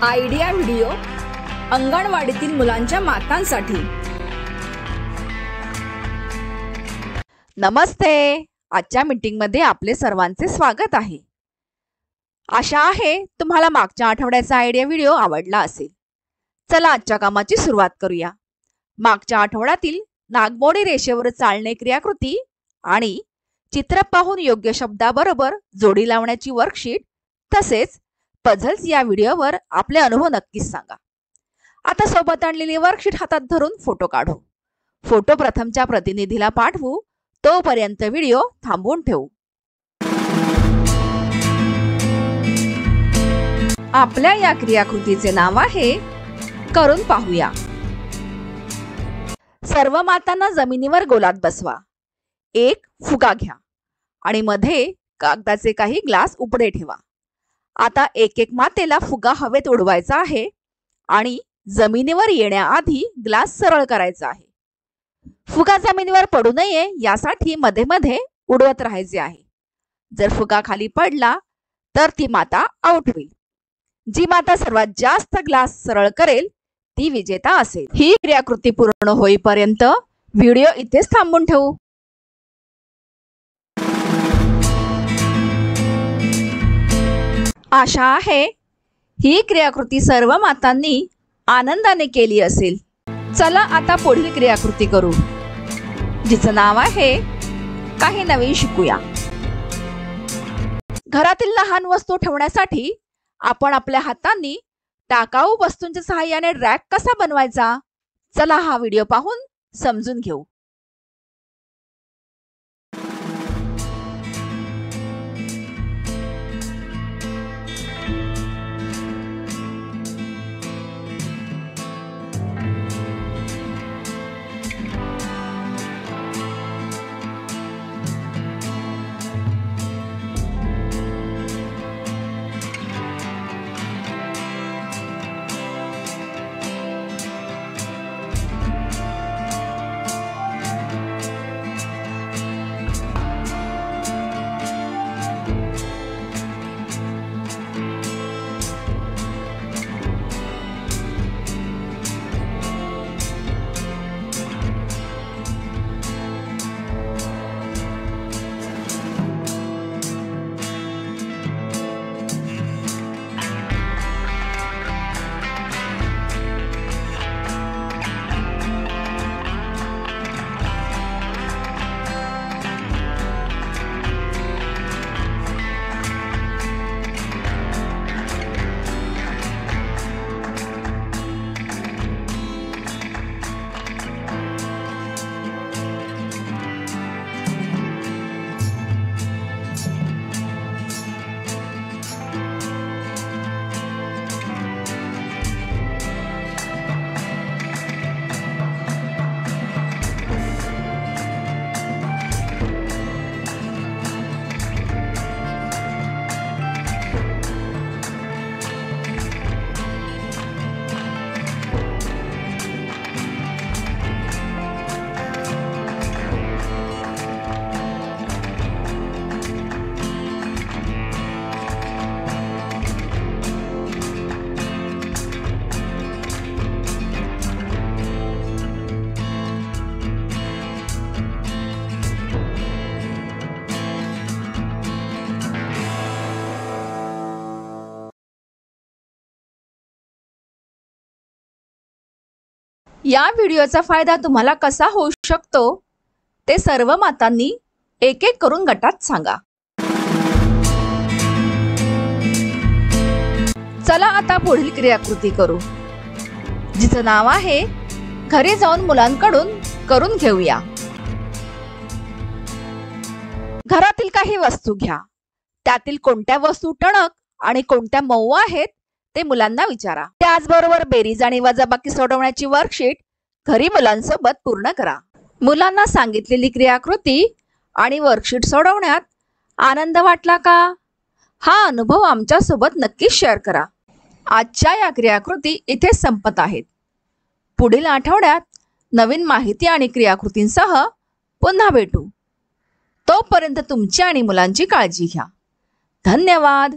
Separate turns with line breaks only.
Idea video अंगणवाडीतील मुलांच्या मातांसाठी।
नमस्ते। आजच्या meeting मध्ये आपले सर्वांचे स्वागत आहे। आशा आहे तुम्हाला मागच्या आठवड्याचा आयडिया व्हिडिओ आवडला असेल। चला आजच्या कामाची सुरुवात करूया। मागच्या आठवड्यातील नागमोडी रेषेवर चालणे क्रियाकृती आणि चित्र पाहून योग्य शब्दाबरोबर जोडी लावण्याची वर्कशीट तसेच पझल्स या व्हिडिओवर आपले अनुभव नक्कीच सांगा। आता सोबत आणलेली वर्कशीट हातात धरून फोटो काढू। फोटो प्रथमच्या प्रतिनिधीला पाठवू, तोपर्यंत व्हिडिओ थांबवून ठेवू। आपल्या या क्रियाकृतीचे नाव आहे करून पाहूया। सर्व मातांना जमिनीवर गोलात बसवा। एक फुगा घ्या आणि मध्ये कागदाचे काही ग्लास उपडे ठेवा। आता एक एक मातेला फुगा हवेत उडवायचा आहे आणि जमिनीवर येण्याआधी ग्लास सरळ करायचा आहे। फुगा जमिनीवर पडू नये यासाठी मध्ये मध्ये उडवत राहायचे आहे। जर फुगा खाली पडला तर ती माता आउट होईल। जी माता सर्वात जास्त ग्लास सरळ करेल ती विजेता असेल। ही क्रियाकृती पूर्ण होईपर्यंत व्हिडिओ इथेच थांबवून ठेवू। आशा आहे ही क्रियाकृती सर्व मातांनी आनंदाने केली असेल। चला आता पुढील क्रियाकृती करू, जिचं नाव आहे काही नवीन शिकूया। घरातील लहान वस्तू ठेवण्यासाठी आपण आपल्या हातांनी टाकाऊ वस्तूंच्या सहाय्याने रॅक कसा बनवायचा, चला हा व्हिडिओ पाहून समजून घेऊ। या व्हिडिओचा फायदा तुम्हाला कसा होऊ शकतो ते सर्व मातांनी एक एक करून गटात सांगा। चला आता पुढील क्रियाकृती करू, जिचं नाव आहे घरी जाऊन मुलांकडून करून घेऊया। घरातील काही वस्तू घ्या, त्यातील कोणत्या वस्तू टणक आणि कोणत्या मऊ आहेत ते मुलांना विचारा। त्याचबरोबर बेरीज आणि वजाबाकी सोडवण्याची वर्कशीट घरी मुलांसोबत पूर्ण करा। मुलांना सांगितलेली क्रियाकृती आणि वर्कशीट सोडवण्यात आनंद वाटला का? हा अनुभव आमच्या सोबत नक्कीच शेअर करा। आजच्या या क्रियाकृती इथे संपत आहेत। पुढील आठवड्यात नवीन माहिती आणि क्रियाकृतींसह पुन्हा भेटू। तोपर्यंत तुमची आणि मुलांची काळजी घ्या। धन्यवाद।